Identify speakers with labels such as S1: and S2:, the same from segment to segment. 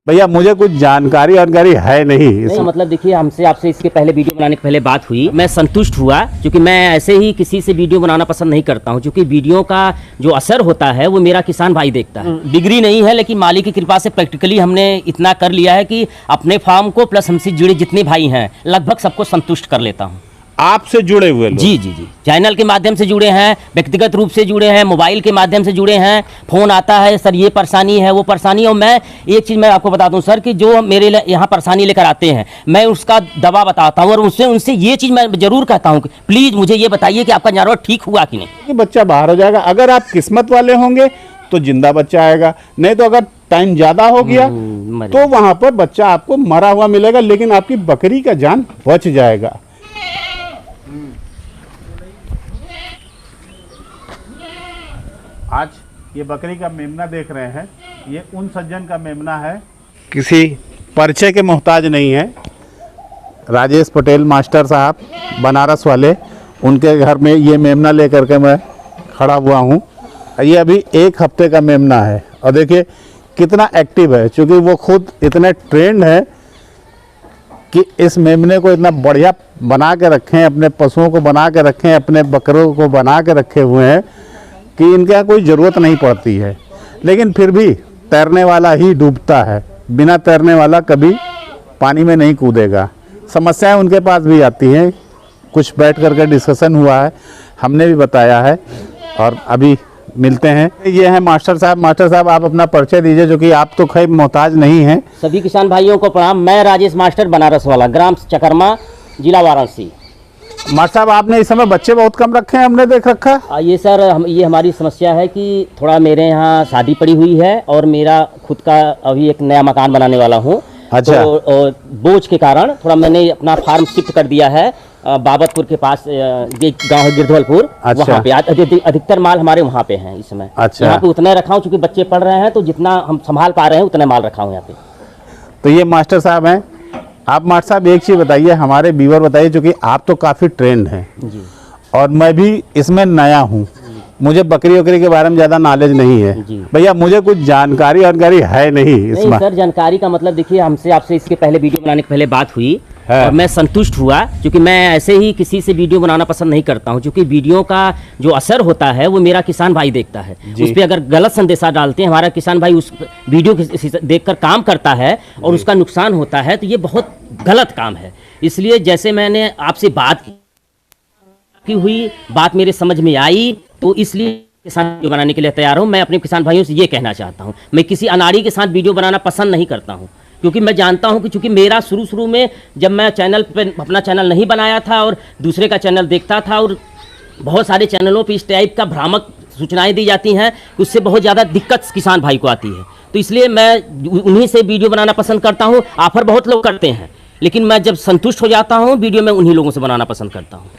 S1: भैया मुझे कुछ जानकारी है नहीं
S2: मतलब देखिए, हमसे आपसे इसके पहले वीडियो बनाने के पहले बात हुई, मैं संतुष्ट हुआ क्योंकि मैं ऐसे ही किसी से वीडियो बनाना पसंद नहीं करता हूं, क्योंकि वीडियो का जो असर होता है वो मेरा किसान भाई देखता है। डिग्री नहीं है, लेकिन मालिक की कृपा से प्रैक्टिकली हमने इतना कर लिया है कि अपने फार्म को प्लस हमसे जुड़े जितने भाई हैं लगभग सबको संतुष्ट कर लेता हूँ।
S1: आपसे जुड़े हुए लोग?
S2: जी जी जी, चैनल के माध्यम से जुड़े हैं, व्यक्तिगत रूप से जुड़े हैं, मोबाइल के माध्यम से जुड़े हैं, फोन आता है सर ये परेशानी है वो परेशानी। और मैं एक चीज़ मैं आपको बता दूं सर कि जो मेरे यहाँ परेशानी लेकर आते हैं मैं उसका दवा बताता हूँ और उनसे ये चीज़ मैं जरूर कहता हूँ कि प्लीज़ मुझे ये बताइए कि आपका जानवर ठीक हुआ कि नहीं।
S1: कि बच्चा बाहर हो जाएगा, अगर आप किस्मत वाले होंगे तो जिंदा बच्चा आएगा, नहीं तो अगर टाइम ज़्यादा हो गया तो वहाँ पर बच्चा आपको मरा हुआ मिलेगा, लेकिन आपकी बकरी का जान बच जाएगा। आज ये बकरी का मेमना देख रहे हैं, ये उन सज्जन का मेमना है, किसी परिचय के मोहताज नहीं है। राजेश पटेल मास्टर साहब बनारस वाले, उनके घर में ये मेमना लेकर के मैं खड़ा हुआ हूँ। ये अभी 1 हफ्ते का मेमना है और देखिए कितना एक्टिव है, क्योंकि वो खुद इतने ट्रेंड है कि इस मेमने को इतना बढ़िया बना के रखें, अपने पशुओं को बना के रखें, अपने बकरों को बना के रखे हुए हैं कि इनके यहाँ कोई ज़रूरत नहीं पड़ती है। लेकिन फिर भी तैरने वाला ही डूबता है, बिना तैरने वाला कभी पानी में नहीं कूदेगा। समस्याएं उनके पास भी आती हैं, कुछ बैठ करके डिस्कशन हुआ है, हमने भी बताया है और अभी मिलते हैं। ये है मास्टर साहब। मास्टर साहब आप अपना परिचय दीजिए, जो कि आप तो खैर मोहताज नहीं हैं।
S2: सभी किसान भाइयों को प्रणाम। मैं राजेश मास्टर बनारस वाला, ग्राम चकरमा, जिला वाराणसी।
S1: मास्टर साहब आपने इस समय बच्चे बहुत कम रखे हैं, हमने देख रखा।
S2: ये सर ये हमारी समस्या है कि थोड़ा मेरे यहाँ शादी पड़ी हुई है और मेरा खुद का अभी एक नया मकान बनाने वाला हूँ।
S1: अच्छा।
S2: तो बोझ के कारण थोड़ा मैंने अपना फार्म शिफ्ट कर दिया है बाबतपुर के पास, गाँव है गिरधवलपुर।
S1: अच्छा।
S2: वहाँ पे अधिकतर माल हमारे वहाँ पे हैं इस समय।
S1: अच्छा।
S2: यहाँ पे उतना रखा हूँ चूँकि बच्चे पढ़ रहे हैं, तो जितना हम संभाल पा रहे हैं उतना माल रखा हूँ यहाँ पे।
S1: तो ये मास्टर साहब हैं। आप मास्टर साहब एक चीज़ बताइए, हमारे व्यूअर बताइए, क्योंकि आप तो काफ़ी ट्रेंड हैं
S2: जी,
S1: और मैं भी इसमें नया हूँ, मुझे बकरी वकरी के बारे में ज़्यादा नॉलेज नहीं है। भैया मुझे कुछ जानकारी है नहीं इसमें।
S2: सर जानकारी का मतलब देखिए, हमसे आपसे इसके पहले वीडियो बनाने के पहले बात हुई और मैं संतुष्ट हुआ, क्योंकि मैं ऐसे ही किसी से वीडियो बनाना पसंद नहीं करता हूं, क्योंकि वीडियो का जो असर होता है वो मेरा किसान भाई देखता है। उस पर अगर गलत संदेशा डालते हैं, हमारा किसान भाई उस वीडियो देखकर काम करता है और उसका नुकसान होता है, तो ये बहुत गलत काम है। इसलिए जैसे मैंने आपसे बात की हुई, बात मेरे समझ में आई, तो इसलिए किसान वीडियो बनाने के लिए तैयार हूँ। मैं अपने किसान भाइयों से ये कहना चाहता हूँ, मैं किसी अनाड़ी के साथ वीडियो बनाना पसंद नहीं करता हूँ, क्योंकि मैं जानता हूं कि चूंकि मेरा शुरू में जब मैं चैनल पे अपना चैनल नहीं बनाया था और दूसरे का चैनल देखता था, और बहुत सारे चैनलों पे इस टाइप का भ्रामक सूचनाएं दी जाती हैं कि उससे बहुत ज़्यादा दिक्कत किसान भाई को आती है। तो इसलिए मैं उन्हीं से वीडियो बनाना पसंद करता हूँ। ऑफर बहुत लोग करते हैं, लेकिन मैं जब संतुष्ट हो जाता हूँ वीडियो में उन्हीं लोगों से बनाना पसंद करता हूँ।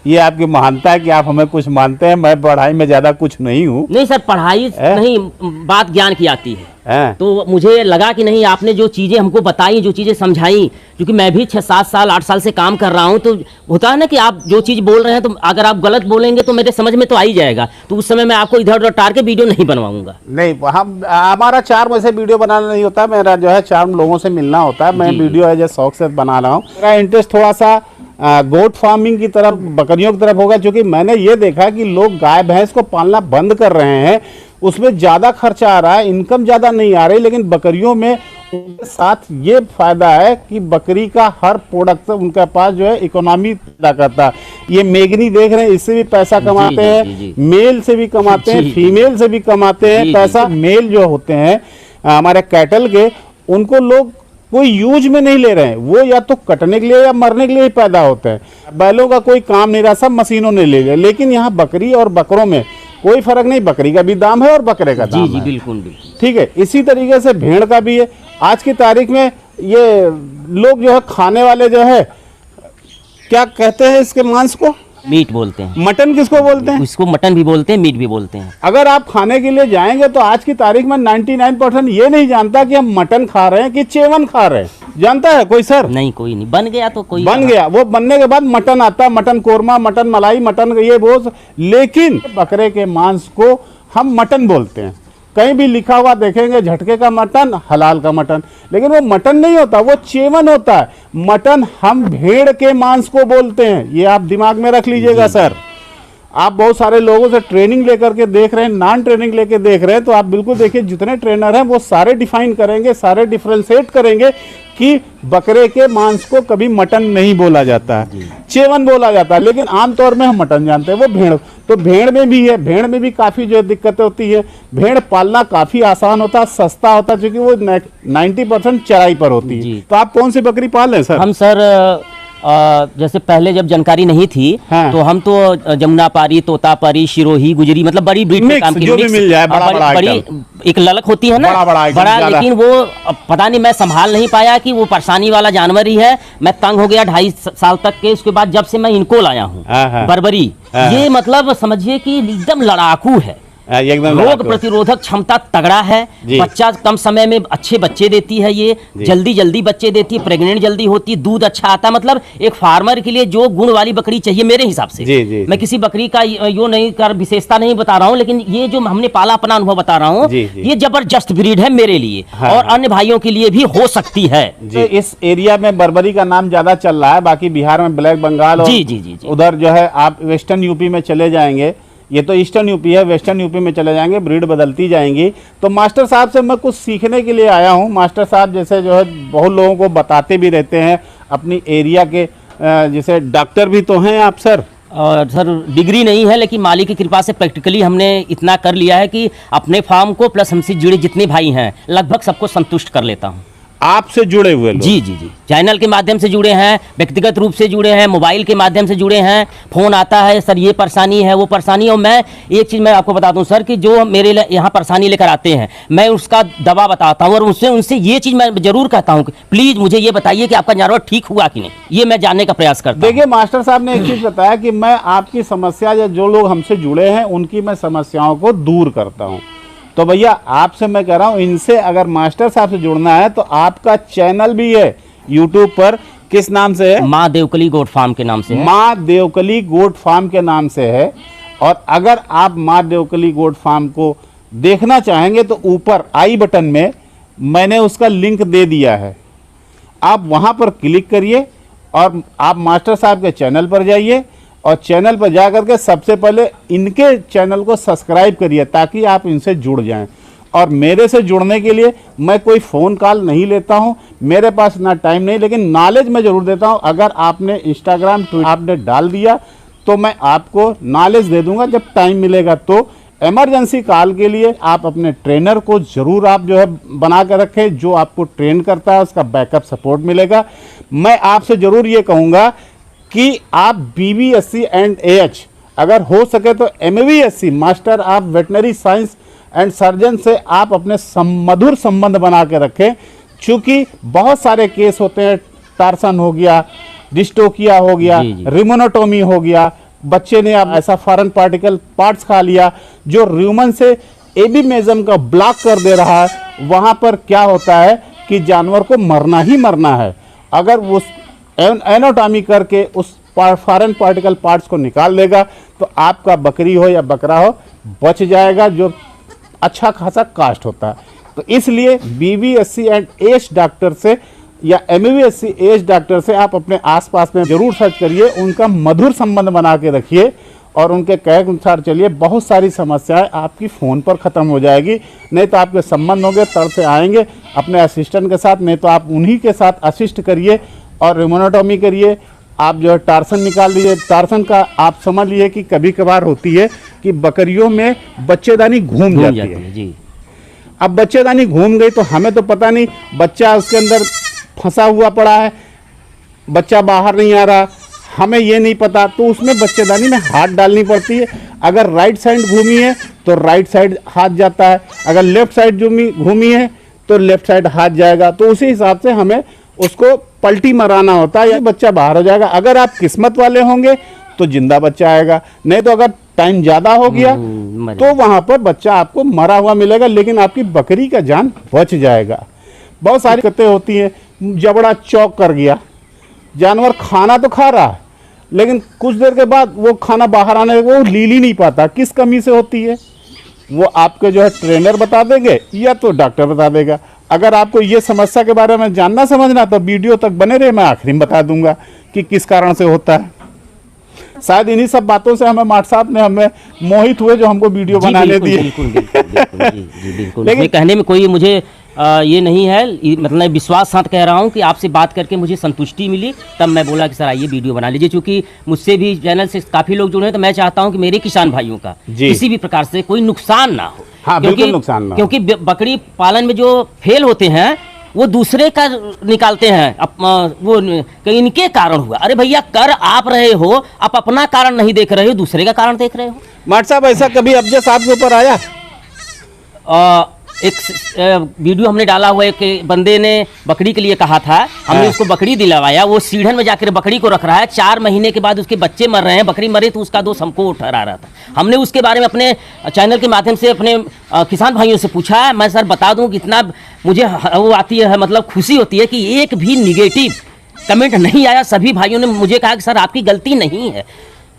S1: ये आपकी महानता है कि आप हमें कुछ मानते हैं। मैं पढ़ाई में ज़्यादा कुछ नहीं हूँ।
S2: नहीं सर, पढ़ाई नहीं, बात ज्ञान की आती है। तो मुझे लगा कि नहीं, आपने जो चीज़ें हमको बताई, जो चीज़ें समझाई, क्योंकि मैं भी 6-7 साल 8 साल से काम कर रहा हूँ, तो होता है ना कि आप जो चीज़ बोल रहे हैं, तो अगर आप गलत बोलेंगे तो मेरे समझ में तो आ ही जाएगा, तो उस समय मैं आपको इधर उधर टार के वीडियो नहीं बनवाऊंगा।
S1: नहीं, हमारा चार्म वैसे वीडियो बनाना नहीं होता, मेरा जो है चार्म लोगों से मिलना होता है। मैं वीडियो है जो शौक से बना रहा हूँ। मेरा इंटरेस्ट थोड़ा सा गोट फार्मिंग की तरफ, बकरियों की तरफ होगा, क्योंकि मैंने ये देखा कि लोग गाय भैंस को पालना बंद कर रहे हैं, उसमें ज़्यादा खर्चा आ रहा है, इनकम ज़्यादा नहीं आ रही, लेकिन बकरियों में उनके साथ ये फायदा है कि बकरी का हर प्रोडक्ट उनके पास जो है इकोनॉमी पैदा करता है। ये मेगनी देख रहे हैं, इससे भी पैसा कमाते हैं, मेल से भी कमाते हैं, फीमेल से भी कमाते हैं पैसा। मेल जो होते हैं हमारे कैटल के, उनको लोग कोई यूज में नहीं ले रहे हैं, वो या तो कटने के लिए या मरने के लिए ही पैदा होते हैं। बैलों का कोई काम नहीं रहा, सब मशीनों ने ले लिया। लेकिन यहाँ बकरी और बकरों में कोई फर्क नहीं, बकरी का भी दाम है और बकरे का दाम है।
S2: बिल्कुल।
S1: ठीक है, इसी तरीके से भेड़ का भी है। आज की तारीख में ये लोग जो है खाने वाले जो है, क्या कहते हैं इसके मांस को?
S2: मीट बोलते हैं।
S1: मटन किसको बोलते हैं?
S2: इसको मटन भी बोलते हैं, मीट भी बोलते हैं।
S1: अगर आप खाने के लिए जाएंगे तो आज की तारीख में 99% ये नहीं जानता कि हम मटन खा रहे हैं कि चेवन खा रहे हैं। जानता है कोई सर?
S2: नहीं, कोई नहीं। बन गया तो कोई
S1: बन गया, वो बनने के बाद मटन आता है, मटन कोरमा, मटन मलाई, मटन ये वो। लेकिन बकरे के मांस को हम मटन बोलते हैं। कहीं भी लिखा हुआ देखेंगे झटके का मटन, हलाल का मटन, लेकिन वो मटन नहीं होता, वो चेवन होता है। मटन हम भेड़ के मांस को बोलते हैं, ये आप दिमाग में रख लीजिएगा सर। आप बहुत सारे लोगों से ट्रेनिंग लेकर के देख रहे हैं, नॉन ट्रेनिंग लेके देख रहे हैं, तो आप बिल्कुल देखिए जितने ट्रेनर हैं वो सारे डिफाइन करेंगे, सारे डिफ्रेंशिएट करेंगे कि बकरे के मांस को कभी मटन नहीं बोला जाता है, चेवन बोला जाता है, लेकिन आमतौर में हम मटन जानते हैं। वो भेड़, तो भेड़ में भी है, भेड़ में भी काफ़ी जो दिक्कतें होती है। भेड़ पालना काफ़ी आसान होता है, सस्ता होता है, क्योंकि वो 90% चराई पर होती है। तो आप कौन सी बकरी पाल रहे हैं सर?
S2: हम सर जैसे पहले जब जानकारी नहीं थी,
S1: हाँ।
S2: तो हम तो जमुनापारी, तोतापारी, शिरोही, गुजरी, मतलब बड़ी ब्रीड के काम की
S1: जो भी मिल जाए,
S2: बड़ी एक ललक होती है ना, बड़ा लेकिन वो पता नहीं, मैं संभाल नहीं पाया कि वो परेशानी वाला जानवर ही है। मैं तंग हो गया 2.5 साल तक के। उसके बाद जब से मैं इनको लाया हूँ, बर्बरी, ये मतलब समझिए कि एकदम लड़ाकू है, रोग प्रतिरोधक क्षमता तगड़ा है, बच्चा कम समय में अच्छे बच्चे देती है, ये जल्दी बच्चे देती है, प्रेग्नेंट जल्दी होती है, दूध अच्छा आता है। मतलब एक फार्मर के लिए जो गुण वाली बकरी चाहिए मेरे हिसाब से। मैं किसी बकरी का यो नहीं कर विशेषता नहीं बता रहा हूँ, लेकिन ये जो हमने पाला अपना अनुभव बता रहा हूँ, ये जबरदस्त ब्रीड है मेरे लिए, और अन्य भाइयों के लिए भी हो सकती है।
S1: इस एरिया में बर्बरी का नाम ज्यादा चल रहा है, बाकी बिहार में ब्लैक बंगाल, और उधर जो है आप वेस्टर्न यूपी में चले जाएंगे, ये तो ईस्टर्न यूपी है, वेस्टर्न यूपी में चले जाएंगे, ब्रीड बदलती जाएंगी। तो मास्टर साहब से मैं कुछ सीखने के लिए आया हूँ। मास्टर साहब जैसे जो है बहुत लोगों को बताते भी रहते हैं अपनी एरिया के, जैसे डॉक्टर भी तो हैं आप सर?
S2: सर डिग्री नहीं है, लेकिन मालिक की कृपा से प्रैक्टिकली हमने इतना कर लिया है कि अपने फार्म को प्लस हमसे जुड़े जितने भाई हैं लगभग सबको संतुष्ट कर लेता हूँ।
S1: आपसे जुड़े हुए लोग?
S2: जी, चैनल के माध्यम से जुड़े हैं, व्यक्तिगत रूप से जुड़े हैं, मोबाइल के माध्यम से जुड़े हैं, फोन आता है सर ये परेशानी है, वो परेशानी है। और मैं एक चीज़ मैं आपको बता दूं सर, कि जो मेरे यहाँ परेशानी लेकर आते हैं, मैं उसका दवा बताता हूँ, और उनसे ये चीज़ मैं जरूर कहता हूँ कि प्लीज़ मुझे ये बताइए कि आपका जानवर ठीक हुआ कि नहीं, ये मैं जानने का प्रयास करता हूँ।
S1: देखिए मास्टर साहब ने एक चीज़ बताया कि मैं आपकी समस्या, या जो लोग हमसे जुड़े हैं उनकी मैं समस्याओं को दूर करता हूँ। तो भैया आपसे मैं कह रहा हूँ, इनसे अगर मास्टर साहब से जुड़ना है तो आपका चैनल भी है यूट्यूब पर, किस नाम से है?
S2: माँ देवकली गोट फार्म के नाम से है।
S1: माँ देवकली गोट फार्म के नाम से है। और अगर आप माँ देवकली गोट फार्म को देखना चाहेंगे तो ऊपर आई बटन में मैंने उसका लिंक दे दिया है, आप वहाँ पर क्लिक करिए और आप मास्टर साहब के चैनल पर जाइए, और चैनल पर जाकर के सबसे पहले इनके चैनल को सब्सक्राइब करिए, ताकि आप इनसे जुड़ जाएं। और मेरे से जुड़ने के लिए मैं कोई फ़ोन कॉल नहीं लेता हूं, मेरे पास ना टाइम नहीं, लेकिन नॉलेज मैं ज़रूर देता हूं। अगर आपने इंस्टाग्राम ट्विटर आपने डाल दिया तो मैं आपको नॉलेज दे दूंगा जब टाइम मिलेगा। तो इमरजेंसी कॉल के लिए आप अपने ट्रेनर को ज़रूर आप जो है बना कर रखें, जो आपको ट्रेन करता है उसका बैकअप सपोर्ट मिलेगा। मैं आपसे ज़रूर ये कहूँगा कि आप BVSC एंड AH, अगर हो सके तो MVSC master of veterinary science and surgeon से आप अपने मधुर संबंध बना के रखें, क्योंकि बहुत सारे केस होते हैं, टार्सन हो गया, डिस्टोकिया हो गया, रिमोनोटोमी हो गया, बच्चे ने अब ऐसा फॉरेन पार्टिकल पार्ट्स खा लिया जो र्यूमन से एबिमेजम का ब्लॉक कर दे रहा है। वहाँ पर क्या होता है कि जानवर को मरना ही मरना है। अगर उस एनाटॉमी करके उस फॉरेन पार्टिकल पार्ट्स को निकाल देगा तो आपका बकरी हो या बकरा हो बच जाएगा, जो अच्छा खासा कास्ट होता है। तो इसलिए BVSC एंड AH डॉक्टर से या MVSC AH डॉक्टर से आप अपने आसपास में जरूर सर्च करिए, उनका मधुर संबंध बना के रखिए और उनके कहे के अनुसार चलिए। बहुत सारी समस्याएं आपकी फ़ोन पर ख़त्म हो जाएगी। नहीं तो आपके संबंध होंगे तर से आएंगे अपने असिस्टेंट के साथ, नहीं तो आप उन्हीं के साथ असिस्ट करिए और रिमोनोटॉमी करिए। आप जो है टार्सन निकाल दीजिए। टार्सन का आप समझ लिए कि कभी कभार होती है कि बकरियों में बच्चेदानी घूम जाती है
S2: जी।
S1: अब बच्चेदानी घूम गई तो हमें तो पता नहीं, बच्चा उसके अंदर फंसा हुआ पड़ा है, बच्चा बाहर नहीं आ रहा, हमें ये नहीं पता, तो उसमें बच्चेदानी में हाथ डालनी पड़ती है। अगर राइट साइड घूमी है तो राइट साइड हाथ जाता है, अगर लेफ्ट साइड घूमी है तो लेफ्ट साइड हाथ जाएगा। तो उसी हिसाब से हमें उसको पलटी मराना होता है, या बच्चा बाहर हो जाएगा। अगर आप किस्मत वाले होंगे तो जिंदा बच्चा आएगा, नहीं तो अगर टाइम ज़्यादा हो गया तो वहाँ पर बच्चा आपको मरा हुआ मिलेगा, लेकिन आपकी बकरी का जान बच जाएगा। बहुत सारी दिक्कतें होती हैं, जबड़ा चौक कर गया, जानवर खाना तो खा रहा है लेकिन कुछ देर के बाद वो खाना बाहर आने वो लील ही नहीं पाता। किस कमी से होती है? वो आपके जो है ट्रेनर बता देंगे या तो डॉक्टर बता देगा। अगर आपको ये समस्या के बारे में जानना समझना तो वीडियो तक बने रहे, मैं आखिरी में बता दूंगा कि किस कारण से होता है। शायद इन्हीं सब बातों से हमें माट साहब ने हमें मोहित हुए जो हमको वीडियो बनाने दिए।
S2: बिल्कुल लेकिन कहने में कोई मुझे ये नहीं है, मतलब विश्वास साथ कह रहा हूँ कि आपसे बात करके मुझे संतुष्टि मिली, तब मैं बोला कि सर आइए वीडियो बना लीजिए। क्योंकि मुझसे भी चैनल से काफ़ी लोग जुड़े हैं, तो मैं चाहता हूँ कि मेरे किसान भाइयों का किसी भी प्रकार से कोई नुकसान ना हो।
S1: हाँ, बिल्कुल नुकसान ना हो।
S2: क्योंकि बकरी पालन में जो फेल होते हैं वो दूसरे का निकालते हैं, वो इनके कारण हुआ। अरे भैया, कर आप रहे हो, आप अपना कारण नहीं देख रहे हो, दूसरे का कारण देख रहे हो।
S1: माट साहब, ऐसा कभी अब्जस आपके ऊपर आया?
S2: एक वीडियो हमने डाला हुआ, एक बंदे ने बकरी के लिए कहा था, हमने उसको बकरी दिलवाया, वो सीढ़न में जाकर बकरी को रख रहा है, 4 महीने के बाद उसके बच्चे मर रहे हैं, बकरी मरे तो उसका दोष हमको ठहरा रहा था। हमने उसके बारे में अपने चैनल के माध्यम से अपने किसान भाइयों से पूछा है। मैं सर बता दूं कि इतना मुझे वो आती है, मतलब खुशी होती है कि एक भी निगेटिव कमेंट नहीं आया। सभी भाइयों ने मुझे कहा कि सर आपकी गलती नहीं है।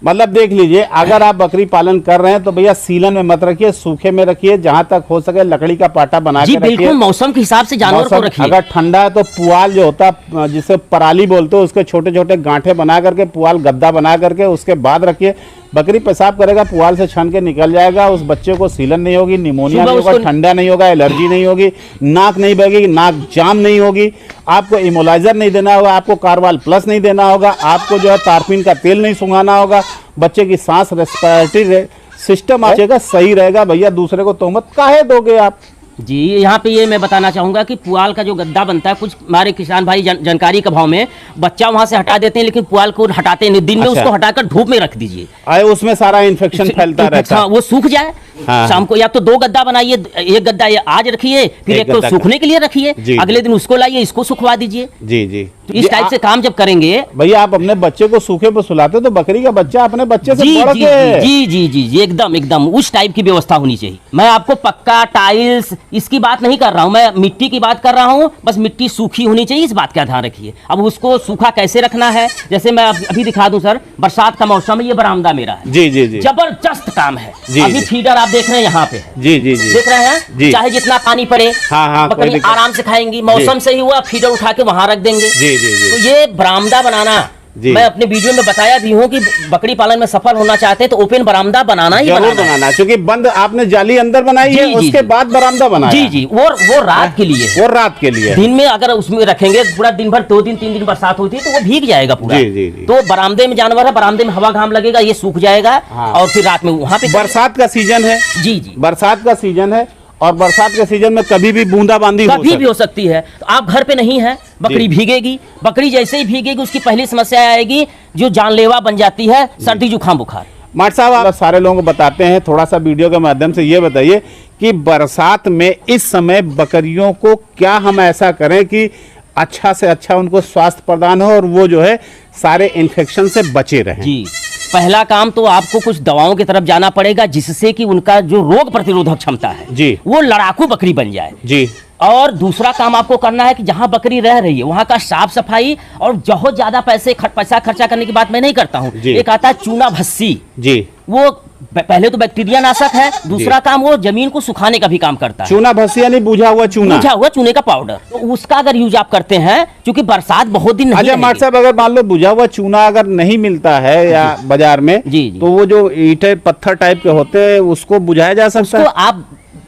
S1: मतलब देख लीजिए, अगर आप बकरी पालन कर रहे हैं तो भैया सीलन में मत रखिए, सूखे में रखिए, जहां तक हो सके लकड़ी का पाटा बना के रखिए।
S2: बिल्कुल मौसम के हिसाब से जानवर को रखिए।
S1: अगर ठंडा है तो पुआल जो होता है, जिसे पराली बोलते हो, उसके छोटे छोटे गांठे बना करके पुआल गद्दा बना करके उसके बाद रखिए। बकरी पेशाब करेगा, पुआल से छन के निकल जाएगा, उस बच्चे को सीलन नहीं होगी, निमोनिया नहीं होगा, ठंडा नहीं होगा, एलर्जी नहीं होगी, नाक नहीं बहेगी, नाक जाम नहीं होगी, आपको इमोलाइजर नहीं देना होगा, आपको कार्बाल प्लस नहीं देना होगा, आपको जो है तारपीन का तेल नहीं सुंघाना होगा, बच्चे की सांस रेस्पिरेटरी सिस्टम आएगा सही रहेगा। भैया दूसरे को तोहमत काहे दोगे आप?
S2: जी, यहाँ पे ये मैं बताना चाहूँगा कि पुआल का जो गद्दा बनता है, कुछ हमारे किसान भाई जानकारी के भाव में बच्चा वहाँ से हटा देते हैं, लेकिन पुआल को हटाते नहीं। दिन में उसको हटाकर धूप में रख दीजिए,
S1: आए उसमें सारा इन्फेक्शन फैलता रहता है,
S2: वो सूख जाए। हाँ। शाम को या तो 2 गद्दा बनाइए, एक गद्दा ये आज रखिए, फिर एक को सूखने के लिए रखिए, अगले दिन उसको लाइए, इसको सुखवा दीजिए।
S1: जी जी,
S2: तो इस टाइप से काम जब करेंगे।
S1: भैया आप अपने बच्चे को सूखे पर सुलाते तो बकरी का बच्चा अपने बच्चे से बढ़ के।
S2: जी जी जी जी, एकदम एकदम उस टाइप की व्यवस्था होनी चाहिए। मैं आपको पक्का टाइल्स इसकी बात नहीं कर रहा हूँ, मैं मिट्टी की बात कर रहा हूँ। बस मिट्टी सूखी होनी चाहिए, इस बात का ध्यान रखिए। अब उसको सूखा कैसे रखना है, जैसे मैं अभी दिखा दूं सर, बरसात का मौसम है, ये बरामदा मेरा है।
S1: जी जी जी,
S2: जबरदस्त काम है। अभी फीडर आप देख रहे हैं यहाँ पे है।
S1: जी जी जी,
S2: देख रहे हैं, चाहे जितना पानी पड़े,
S1: हाँ,
S2: बकरी आराम से खाएंगी। मौसम सही हुआ, फीडर उठा के वहां रख देंगे।
S1: जी जी जी,
S2: तो ये बरामदा बनाना, मैं अपने वीडियो में बताया भी हूँ कि बकरी पालन में सफल होना चाहते हैं तो ओपन बरामदा बनाना ही बनाना,
S1: क्योंकि बंद आपने जाली अंदर बनाई है, उसके बाद बरामदा बनाया।
S2: जी जी, वो रात के लिए,
S1: वो रात के लिए।
S2: दिन में अगर उसमें रखेंगे पूरा दिन भर, 2 दिन 3 दिन बरसात होती है तो वो भीग जाएगा पूरा।
S1: जी जी जी।
S2: तो बरामदे में जानवर है, बरामदे में हवा घाम लगेगा, ये सूख जाएगा। और फिर रात में वहाँ पे
S1: बरसात का सीजन है।
S2: जी जी,
S1: बरसात का सीजन है, और बरसात के सीजन में कभी भी बूंदाबांदी
S2: कभी भी हो सकती है। तो आप घर पे नहीं है, बकरी भीगेगी। बकरी जैसे ही भीगेगी उसकी पहली समस्या आएगी जो जानलेवा बन जाती है, सर्दी जुकाम बुखार।
S1: माट साहब, आप सारे लोगों को बताते हैं, थोड़ा सा वीडियो के माध्यम से ये बताइए कि बरसात में इस समय बकरियों को क्या हम ऐसा करें कि अच्छा से अच्छा उनको स्वास्थ्य प्रदान हो और वो जो है सारे इन्फेक्शन से बचे रहें?
S2: जी, पहला काम तो आपको कुछ दवाओं की तरफ जाना पड़ेगा, जिससे कि उनका जो रोग प्रतिरोधक क्षमता है
S1: जी, वो
S2: लड़ाकू बकरी बन जाए।
S1: जी।
S2: और दूसरा काम आपको करना है कि जहां बकरी रह रही है वहां का साफ सफाई, और बहुत ज्यादा पैसा खर्चा करने की बात मैं नहीं करता हूं। एक आता है चूना भस्सी, जी, वो पहले तो बैक्टीरिया नाशक है, दूसरा काम वो जमीन को सुखाने का भी काम करता है।
S1: चूना भस्सी यानी बुझा हुआ
S2: चूने का पाउडर, तो उसका अगर यूज आप करते हैं, क्योंकि बरसात बहुत दिन नहीं।
S1: अच्छा माट साहब, अगर मान लो बुझा हुआ चूना अगर नहीं मिलता है या बाजार में, तो वो जो ईंटें पत्थर टाइप के होते हैं उसको बुझाया जा सकता है?
S2: आप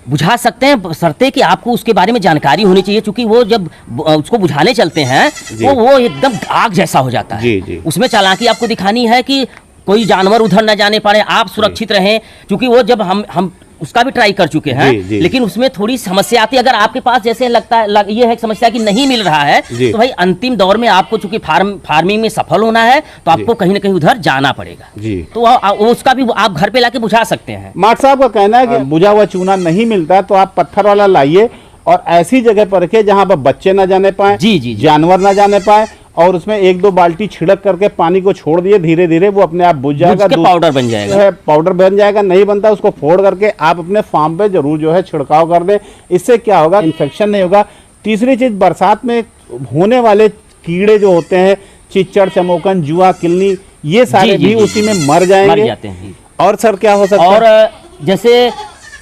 S2: बुझा सकते हैं, शर्ते कि आपको उसके बारे में जानकारी होनी चाहिए। क्योंकि वो जब उसको बुझाने चलते हैं तो वो एकदम आग जैसा हो जाता है। जी। उसमें चालाकी आपको दिखानी है कि कोई जानवर उधर न जाने पाए, आप सुरक्षित रहें। क्योंकि वो जब हम उसका भी ट्राई कर चुके हैं, लेकिन उसमें थोड़ी समस्या आती है। अगर आपके पास जैसे लगता है ये है समस्या कि नहीं मिल रहा है, तो भाई अंतिम दौर में आपको चूंकि फार्मिंग में सफल होना है तो आपको कहीं ना कहीं उधर जाना पड़ेगा। जी। तो उसका भी आप घर पे लाके बुझा सकते हैं।
S1: माट साहब का कहना है कि बुझा हुआ चूना नहीं मिलता तो आप पत्थर वाला लाइए और ऐसी जगह पर रखिए जहां पर बच्चे न जाने पाए, जी, जानवर न जाने पाए, और उसमें 1-2 बाल्टी छिड़क करके पानी को छोड़ दिए, धीरे धीरे वो अपने आप बुझ जाएगा,
S2: पाउडर बन जाएगा।
S1: पाउडर बन जाएगा। नहीं बनता उसको फोड़ करके आप अपने फार्म पे जरूर जो है छिड़काव कर दें। इससे क्या होगा, इन्फेक्शन नहीं होगा। तीसरी चीज, बरसात में होने वाले कीड़े जो होते हैं, चिच्चड़, चमोकन, जुआ, किलनी, ये सारे भी उसी में मर जाएंगे। और सर क्या हो सकता है?
S2: और जैसे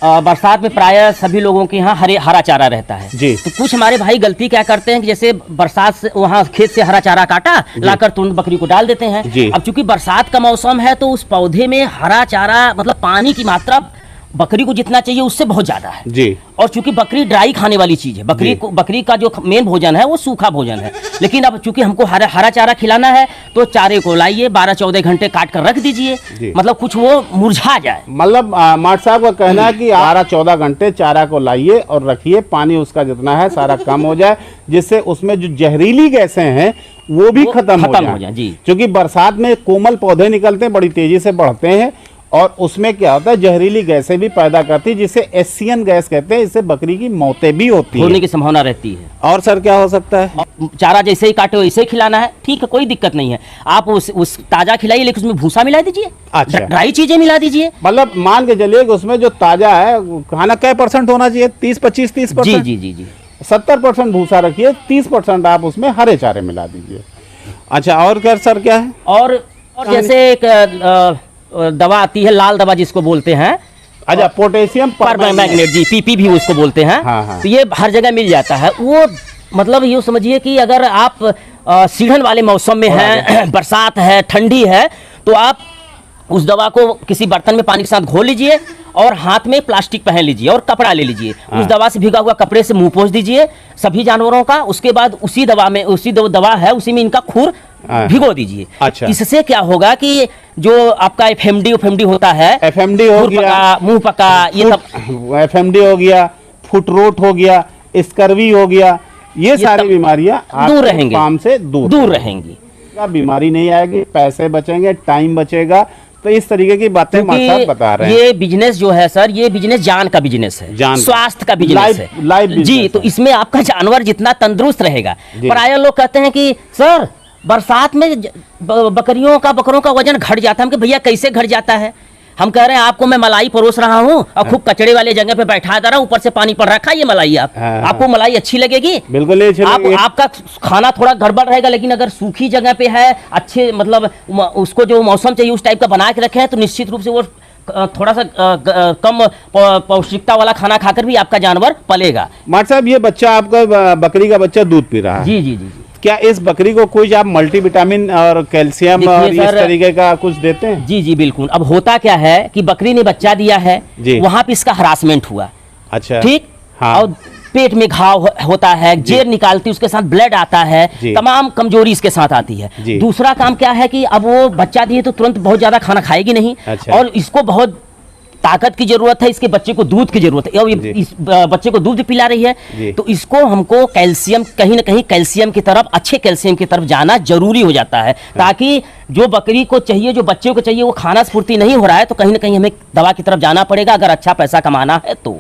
S2: बरसात में प्राय सभी लोगों के यहाँ हरा चारा रहता है
S1: जी।
S2: तो कुछ हमारे भाई गलती क्या करते हैं कि जैसे बरसात से वहाँ खेत से हरा चारा काटा, लाकर तुरंत बकरी को डाल देते हैं। अब चूंकि बरसात का मौसम है तो उस पौधे में हरा चारा मतलब पानी की मात्रा बकरी को जितना चाहिए उससे बहुत ज्यादा है
S1: जी।
S2: और चूंकि बकरी ड्राई खाने वाली चीज है, बकरी का जो मेन भोजन है वो सूखा भोजन है। लेकिन अब चूंकि हमको हरा चारा खिलाना है तो चारे को लाइए 12-14 घंटे काट कर रख दीजिए, मतलब कुछ वो मुरझा जाए।
S1: मतलब मार्ट साहब का कहना है कि 12-14 घंटे चारा को लाइए और रखिए, पानी उसका जितना है सारा कम हो जाए, जिससे उसमें जो जहरीली गैसें हैं वो भी खत्म हो जाए जी। क्योंकि बरसात में कोमल पौधे निकलते हैं, बड़ी तेजी से बढ़ते हैं और उसमें क्या होता है जहरीली गैसें भी पैदा करती है, जिसे एसियन गैस कहते हैं। इससे बकरी की मौतें भी होती
S2: होने की संभावना रहती है।
S1: और सर क्या हो सकता है?
S2: चारा जैसे ही काटे वैसे ही खिलाना है, ठीक है, कोई दिक्कत नहीं है। आप उस ताजा खिलाइए लेकिन उसमें भूसा मिला दीजिए,
S1: अच्छा,
S2: ड्राई चीजें मिला दीजिए।
S1: मतलब मान के चलिए कि उसमें जो ताजा है खाना क्या % होना चाहिए? 30-25-30%?
S2: जी जी जी जी।
S1: 70% भूसा रखिए, 30% आप उसमें हरे चारे मिला दीजिए। अच्छा, और क्या सर क्या है?
S2: और जैसे एक दवा आती है लाल दवा जिसको बोलते हैं,
S1: अच्छा, पोटेशियम
S2: परमैंगनेट जी, पीपी भी उसको बोलते हैं।
S1: हाँ।
S2: तो ये हर जगह मिल जाता है। वो मतलब ये समझिए कि अगर आप सीढ़न वाले मौसम में हैं, बरसात है, ठंडी है, तो आप उस दवा को किसी बर्तन में पानी के साथ घोल लीजिए और हाथ में प्लास्टिक पहन लीजिए और कपड़ा ले लीजिए, उस दवा से भीगा हुआ कपड़े से मुंह पोंछ दीजिए सभी जानवरों का। उसके बाद उसी दवा है उसी में इनका खुर भिगो दीजिए।
S1: अच्छा।
S2: इससे क्या होगा कि जो आपका एफएमडी होता है,
S1: एफएमडी हो गया,
S2: मुंह पका, ये सब
S1: एफएमडी हो गया, फुट रोट हो गया, स्कर्वी हो गया, ये सारी बीमारियां
S2: दूर रहेंगी,
S1: फार्म से दूर
S2: रहेंगी।
S1: बीमारी नहीं आएगी, पैसे बचेंगे, टाइम बचेगा। तो इस तरीके की बातें मास्टर बता रहे हैं।
S2: ये बिजनेस जो है सर, ये बिजनेस जान का बिजनेस है, स्वास्थ्य का बिजनेस है,
S1: लाइफ
S2: जी। तो इसमें आपका जानवर जितना तंदुरुस्त रहेगा। प्राय लोग कहते हैं कि सर बरसात में बकरों का वजन घट जाता है। हम कहे भैया कैसे घट जाता है? हम कह रहे हैं आपको मैं मलाई परोस रहा हूँ और खूब कचड़े वाले जगह पे बैठा दे रहा हूँ, ऊपर से पानी पड़ रखा है, ये मलाई आपको मलाई अच्छी लगेगी?
S1: बिल्कुल
S2: आपका खाना थोड़ा गड़बड़ रहेगा, लेकिन अगर सूखी जगह पे है, अच्छे मतलब उसको जो मौसम चाहिए उस टाइप का बना के रखे हैं, तो निश्चित रूप से वो थोड़ा सा कम पौष्टिकता वाला खाना खाकर भी आपका जानवर पलेगा।
S1: माट साहब, ये बच्चा आपका बकरी का बच्चा दूध पी रहा है,
S2: जी जी जी,
S1: क्या इस बकरी को कुछ आप मल्टीविटामिन और कैल्शियम और इस तरीके का कुछ देते हैं?
S2: जी जी बिल्कुल। अब होता क्या है कि बकरी ने बच्चा दिया है, वहां पे इसका हरासमेंट हुआ, अच्छा ठीक, हाँ। और पेट में घाव होता है, जेर निकालती, उसके साथ ब्लड आता है, तमाम कमजोरी इसके साथ आती है। दूसरा काम क्या है कि अब वो बच्चा दिए तो तुरंत बहुत ज्यादा खाना खाएगी नहीं, अच्छा। और इसको बहुत ताकत की जरूरत है, इसके बच्चे को दूध की जरूरत है, और इस बच्चे को दूध पिला रही है, तो इसको हमको कैल्शियम, कहीं ना कहीं कैल्शियम की तरफ, अच्छे कैल्शियम की तरफ जाना जरूरी हो जाता है, ताकि जो बकरी को चाहिए, जो बच्चे को चाहिए, वो खाना स्फूर्ति नहीं हो रहा है, तो कहीं ना कहीं हमें दवा की तरफ जाना पड़ेगा अगर अच्छा पैसा कमाना है तो।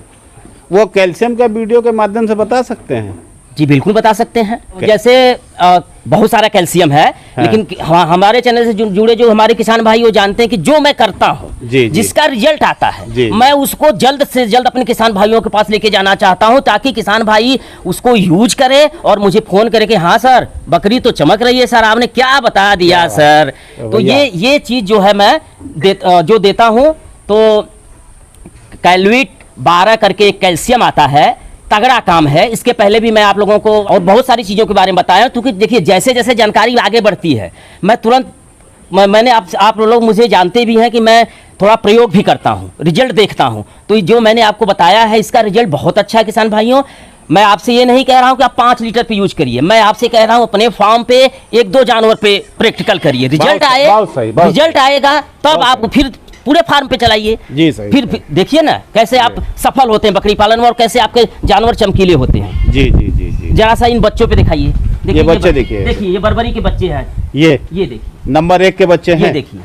S1: वो कैल्शियम का वीडियो के माध्यम से बता सकते हैं?
S2: जी बिल्कुल बता सकते हैं। जैसे बहुत सारा कैल्शियम है, लेकिन हमारे चैनल से जुड़े जो हमारे किसान भाई वो जानते हैं कि जो मैं करता हूँ, जिसका रिजल्ट आता है, मैं उसको जल्द से जल्द अपने किसान भाइयों के पास लेके जाना चाहता हूँ, ताकि किसान भाई उसको यूज करे और मुझे फोन करे कि हाँ सर बकरी तो चमक रही है, सर आपने क्या बता दिया सर। तो ये चीज जो है मैं जो देता हूँ, तो कैलविट 12 करके एक कैल्शियम आता है, तगड़ा काम है। इसके पहले भी मैं आप लोगों को और बहुत सारी चीज़ों के बारे में बताया, क्योंकि देखिए जैसे जैसे जानकारी आगे बढ़ती है, मैं तुरंत मैंने आप लोग मुझे जानते भी हैं कि मैं थोड़ा प्रयोग भी करता हूं, रिजल्ट देखता हूं। तो जो मैंने आपको बताया है इसका रिजल्ट बहुत अच्छा है किसान भाइयों। मैं आपसे ये नहीं कह रहा हूं कि आप 5 लीटर पे यूज करिए, मैं आपसे कह रहा हूं अपने फार्म पे 1-2 जानवर पे प्रैक्टिकल करिए, रिजल्ट आएगा तब आप फिर पूरे फार्म पे चलाइए जी। सही, फिर देखिए ना कैसे आप सफल होते हैं बकरी पालन में और कैसे आपके जानवर चमकीले होते हैं।
S1: जी जी जी जी।
S2: जरा सा इन बच्चों पे दिखाइए,
S1: ये बच्चे देखिए,
S2: ये बर्बरी के बच्चे हैं, ये देखिए
S1: नंबर 1 के बच्चे हैं,
S2: ये देखिए।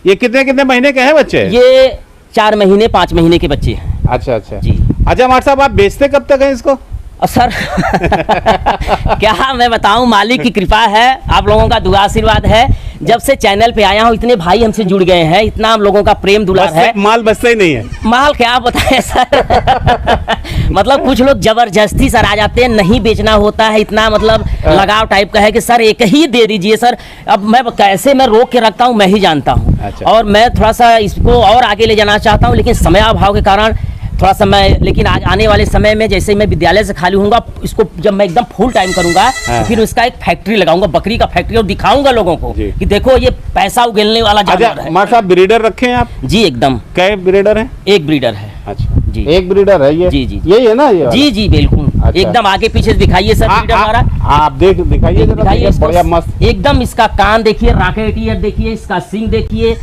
S1: ये कितने महीने के हैं बच्चे?
S2: ये 4 महीने 5 महीने के बच्चे हैं।
S1: अच्छा अच्छा जी। अच्छा माट साहब, आप बेचते कब तक हैं इसको?
S2: और सर क्या मैं बताऊं, मालिक की कृपा है, आप लोगों का दुआ आशीर्वाद है। जब से चैनल पे आया हूं इतने भाई हमसे जुड़ गए हैं, इतना हम लोगों का प्रेम दुलार है।
S1: माल बचता ही नहीं है।
S2: माल क्या बताएं सर मतलब कुछ लोग जबरदस्ती सर आ जाते हैं, नहीं बेचना होता है, इतना मतलब लगाव टाइप का है कि सर एक ही दे दीजिए सर। अब मैं कैसे मैं रोक के रखता हूँ मैं ही जानता हूँ।
S1: अच्छा।
S2: और मैं थोड़ा सा इसको और आगे ले जाना चाहता हूँ, लेकिन समय अभाव के कारण थोड़ा सा मैं, लेकिन आने वाले समय में जैसे ही मैं विद्यालय से खाली होऊंगा, इसको जब मैं एकदम फुल टाइम करूंगा तो फिर उसका एक फैक्ट्री लगाऊंगा, बकरी का फैक्ट्री, और दिखाऊंगा लोगों को कि देखो ये पैसा उगलने वाला जानवर है।
S1: मार साहब ब्रीडर रखे हैं आप?
S2: जी एकदम।
S1: कई ब्रीडर हैं?
S2: एक ब्रीडर है।
S1: अच्छा
S2: जी,
S1: एक ब्रीडर है ये?
S2: जी जी
S1: यही है ना ये?
S2: जी जी बिल्कुल।
S1: अच्छा।
S2: एकदम आगे पीछे से दिखाइए सर ब्रीडर हमारा।
S1: आप दिखाइए जरा, बढ़िया मस्त
S2: एकदम। इसका कान देखिए, रॉकेट ईयर देखिए, इसका सींग देखिए,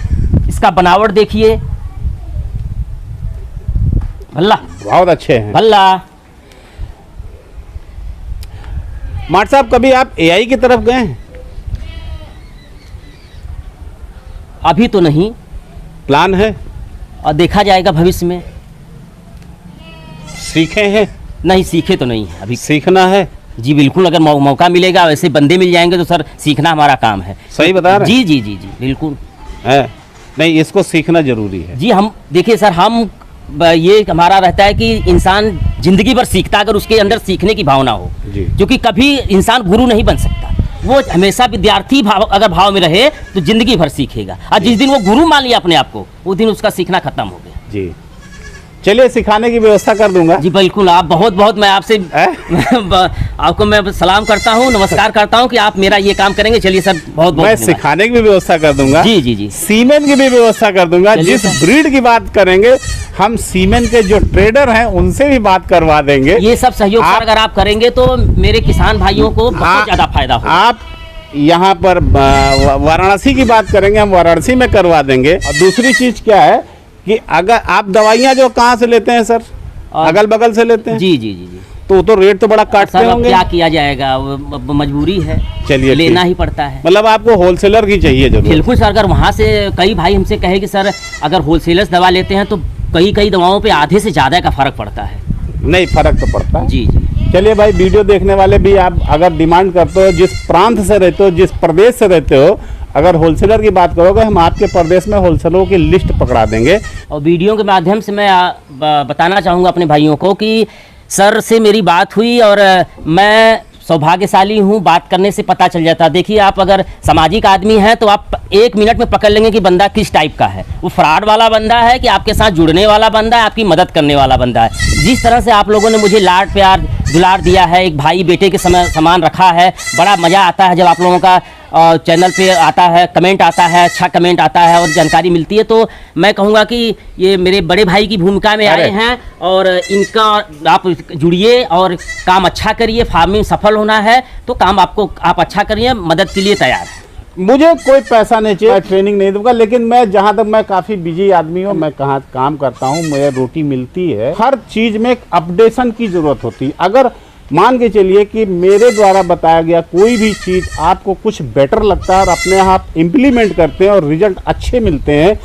S2: इसका बनावट देखिए, भल्ला
S1: बहुत अच्छे हैं
S2: भल्ला।
S1: माट साहब कभी आप एआई की तरफ गए हैं?
S2: अभी तो नहीं,
S1: प्लान है
S2: और देखा जाएगा भविष्य में।
S1: सीखे हैं?
S2: नहीं सीखे तो नहीं है अभी।
S1: सीखना है
S2: जी बिल्कुल, अगर मौका मिलेगा, वैसे बंदे मिल जाएंगे तो सर सीखना हमारा काम है।
S1: सही बता रहे हैं?
S2: जी जी जी जी बिल्कुल
S1: है। नहीं, इसको सीखना जरूरी है।
S2: जी हम देखिए सर, हम ये हमारा रहता है कि इंसान जिंदगी भर सीखता, अगर उसके अंदर सीखने की भावना हो।
S1: जी।
S2: क्योंकि कभी इंसान गुरु नहीं बन सकता, वो हमेशा विद्यार्थी भाव अगर भाव में रहे तो जिंदगी भर सीखेगा। और जिस दिन वो गुरु मान लिया अपने आप को, उस दिन उसका सीखना खत्म हो गया।
S1: जी चलिए, सिखाने की व्यवस्था कर दूंगा।
S2: जी बिल्कुल। आप बहुत बहुत मैं आपसे आपको मैं सलाम करता हूँ, नमस्कार करता हूँ कि आप मेरा ये काम करेंगे। चलिए सर, बहुत बहुत
S1: मैं सिखाने की भी व्यवस्था कर दूंगा।
S2: जी जी जी।
S1: सीमेन की भी व्यवस्था कर दूंगा। जिस ब्रीड की बात करेंगे, हम सीमेन के जो ट्रेडर हैं उनसे भी बात करवा देंगे।
S2: ये सब सहयोग अगर आप करेंगे तो मेरे किसान भाइयों को बहुत ज्यादा फायदा होगा।
S1: आप यहाँ पर वाराणसी की बात करेंगे, हम वाराणसी में करवा देंगे। और दूसरी चीज क्या है कि अगर आप दवाइयाँ जो कहाँ से लेते हैं सर? अगल बगल से लेते हैं?
S2: जी जी जी जी।
S1: तो रेट तो बड़ा काटते होंगे।
S2: क्या किया जाएगा, मजबूरी है,
S1: चलिए
S2: लेना ही पड़ता है।
S1: मतलब आपको होलसेलर की चाहिए जरूर?
S2: बिल्कुल सर। अगर वहाँ से कई भाई हमसे कहे कि सर अगर होलसेलर से दवा लेते हैं तो कई दवाओं पे आधे से ज़्यादा का फर्क पड़ता है।
S1: नहीं, फर्क तो पड़ता है।
S2: जी जी।
S1: चलिए भाई, वीडियो देखने वाले भी आप अगर डिमांड करते हो, जिस प्रांत से रहते हो, जिस प्रदेश से रहते हो, अगर होलसेलर की बात करोगे, हम आपके प्रदेश में होलसेलरों की लिस्ट पकड़ा देंगे।
S2: और वीडियो के माध्यम से मैं बताना चाहूँगा अपने भाइयों को कि सर से मेरी बात हुई और मैं सौभाग्यशाली हूँ, बात करने से पता चल जाता है। देखिए, आप अगर सामाजिक आदमी हैं तो आप 1 मिनट में पकड़ लेंगे कि बंदा किस टाइप का है। वो फ्रॉड वाला बंदा है कि आपके साथ जुड़ने वाला बंदा है, आपकी मदद करने वाला बंदा है। जिस तरह से आप लोगों ने मुझे लाड प्यार दुलार दिया है, एक भाई बेटे के समान रखा है, बड़ा मज़ा आता है जब आप लोगों का चैनल पे आता है, कमेंट आता है, अच्छा कमेंट आता है और जानकारी मिलती है। तो मैं कहूँगा कि ये मेरे बड़े भाई की भूमिका में आए हैं और इनका आप जुड़िए और काम अच्छा करिए। फार्मिंग सफल होना है तो काम आपको आप अच्छा करिए, मदद के लिए तैयार है।
S1: मुझे कोई पैसा नहीं चाहिए, ट्रेनिंग नहीं दूंगा, लेकिन मैं जहाँ तक मैं काफ़ी बिजी आदमी हूँ, मैं कहाँ काम करता हूँ, मुझे रोटी मिलती है। हर चीज़ में एक अपडेशन की ज़रूरत होती है। अगर मान के चलिए कि मेरे द्वारा बताया गया कोई भी चीज़ आपको कुछ बेटर लगता है और अपने आप इम्प्लीमेंट करते हैं और रिजल्ट अच्छे मिलते हैं,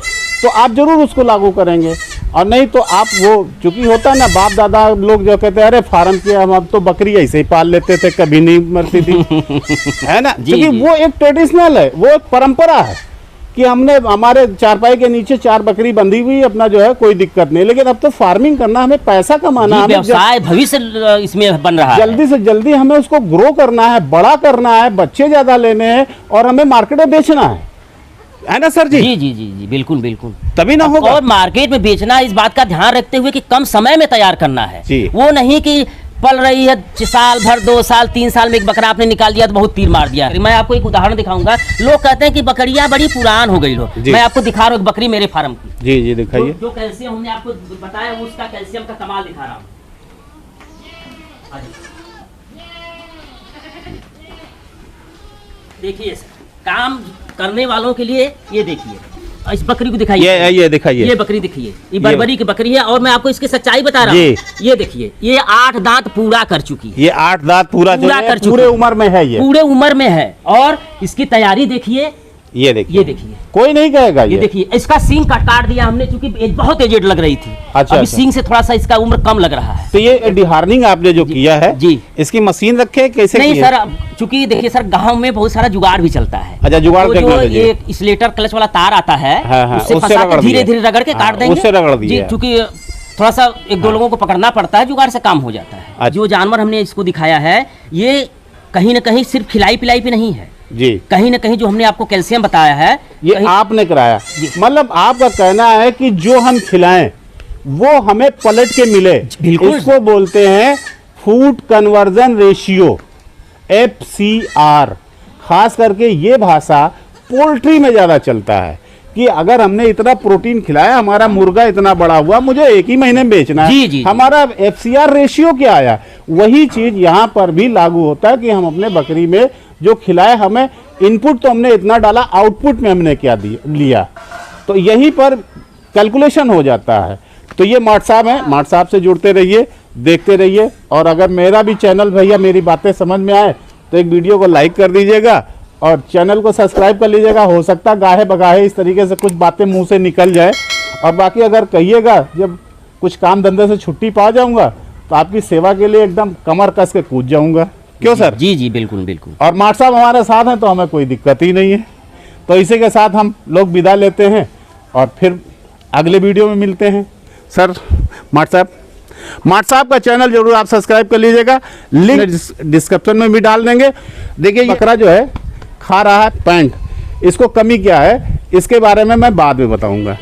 S1: तो आप ज़रूर उसको लागू करेंगे। और नहीं तो आप वो, चूँकि होता है ना, बाप दादा लोग जो कहते हैं अरे फार्म किया, हम अब तो बकरी ऐसे ही पाल लेते थे, कभी नहीं मरती थी है ना। क्योंकि वो एक ट्रेडिशनल है, वो एक परंपरा है कि हमने हमारे चारपाई के नीचे 4 बकरी बंधी हुई, अपना जो है कोई दिक्कत नहीं। लेकिन अब तो फार्मिंग करना, हमें पैसा कमाना, हमें
S2: व्यवसाय भविष्य इसमें बन रहा है।
S1: जल्दी से जल्दी हमें उसको ग्रो करना है, बड़ा करना है, बच्चे ज्यादा लेने हैं और हमें मार्केट में बेचना है ना सर? जी
S2: जी जी जी जी बिल्कुल बिल्कुल।
S1: तभी ना होगा।
S2: और मार्केट में बेचना, इस बात का ध्यान रखते हुए कि कम समय में तैयार करना है। वो नहीं कि पल रही है साल भर, 2 साल 3 साल में एक बकरा आपने निकाल दिया तो बहुत तीर मार दिया। मैं आपको एक उदाहरण दिखाऊंगा। लोग कहते हैं कि बकरियां बड़ी पुरान हो गई हो, मैं आपको दिखा रहा हूँ बकरी मेरे फार्म की।
S1: जी जी दिखाइए।
S2: जो कैल्शियम हमने आपको बताया, उसका कैल्शियम का कमाल दिखा रहा हूँ। देखिए काम करने वालों के लिए ये देखिए, इस बकरी को दिखाइए।
S1: ये दिखाइए, ये
S2: बकरी दिखिए, ये बर्बरी की बकरी है और मैं आपको इसकी सच्चाई बता रहा हूँ। ये देखिए, ये 8 दांत पूरा कर चुकी है।
S1: ये 8 दांत पूरा कर चुकी, पूरे उम्र में है, ये पूरे
S2: उम्र में है। और इसकी तैयारी देखिए,
S1: ये देखिए,
S2: ये देखिए,
S1: कोई नहीं कहेगा
S2: ये देखिए, इसका सींग काट दिया हमने, क्योंकि बहुत एजेड लग रही थी।
S1: अच्छा,
S2: अभी
S1: अच्छा।
S2: सींग से थोड़ा सा इसका उम्र कम लग रहा है।
S1: तो ये डिहार्निंग आपने जो किया है
S2: जी,
S1: इसकी मशीन रखे कैसे
S2: नहीं
S1: की
S2: सर, चूंकि देखिए सर, गांव में बहुत सारा जुगाड़ भी चलता है।
S1: अच्छा, जुगाड़
S2: तो
S1: करना
S2: जो
S1: लीजिए।
S2: ये इंसुलेटर क्लच वाला तार आता है,
S1: हाँ,
S2: उससे
S1: उससे
S2: फंसा
S1: रगड़
S2: के धीरे
S1: दिया।
S2: धीरे रगड़ के
S1: हाँ,
S2: काट देंगे।
S1: उससे रगड़ दिया।
S2: जी, चूंकि थोड़ा सा एक दो लोगों को पकड़ना पड़ता है, जुगाड़ से काम हो जाता है।
S1: अच्छा।
S2: जो जानवर हमने इसको दिखाया है, ये कहीं ना कहीं सिर्फ खिलाई पिलाई पे नहीं है,
S1: जी,
S2: कहीं ना कहीं जो हमने आपको कैल्शियम बताया है,
S1: ये
S2: कहीं-
S1: आपने कराया। मतलब आपका कहना है कि जो हम खिलाएं वो हमें पलट के मिले।
S2: बिल्कुल।
S1: इसको बोलते हैं फूड कन्वर्जन रेशियो, FCR। खास करके ये भाषा पोल्ट्री में ज़्यादा चलता है कि अगर हमने इतना प्रोटीन खिलाया, हमारा मुर्गा इतना बड़ा हुआ, मुझे एक ही महीने में बेचना है,
S2: जी, जी,
S1: हमारा FCR रेशियो क्या आया। वही चीज़ यहाँ पर भी लागू होता है कि हम अपने बकरी में जो खिलाए, हमें इनपुट तो हमने इतना डाला, आउटपुट में हमने क्या लिया, तो यहीं पर कैलकुलेशन हो जाता है। तो ये माट साहब हैं, माट साहब से जुड़ते रहिए, देखते रहिए। और अगर मेरा भी चैनल भैया मेरी बातें समझ में आए तो एक वीडियो को लाइक कर दीजिएगा और चैनल को सब्सक्राइब कर लीजिएगा। हो सकता गाहे बगाहे इस तरीके से कुछ बातें मुंह से निकल जाए। और बाकी अगर कहिएगा, जब कुछ काम धंधे से छुट्टी पा जाऊंगा तो आपकी सेवा के लिए एकदम कमर कस के कूद जाऊंगा। क्यों सर?
S2: जी जी, बिल्कुल बिल्कुल।
S1: और माट साहब हमारे साथ हैं तो हमें कोई दिक्कत ही नहीं है। तो इसी के साथ हम लोग विदा लेते हैं और फिर अगले वीडियो में मिलते हैं। सर, माट साहब का चैनल जरूर आप सब्सक्राइब कर लीजिएगा, लिंक डिस्क्रिप्शन में भी डाल देंगे। देखिए, बकरा जो है खा रहा है पैंट, इसको कमी क्या है इसके बारे में मैं बाद में बताऊंगा।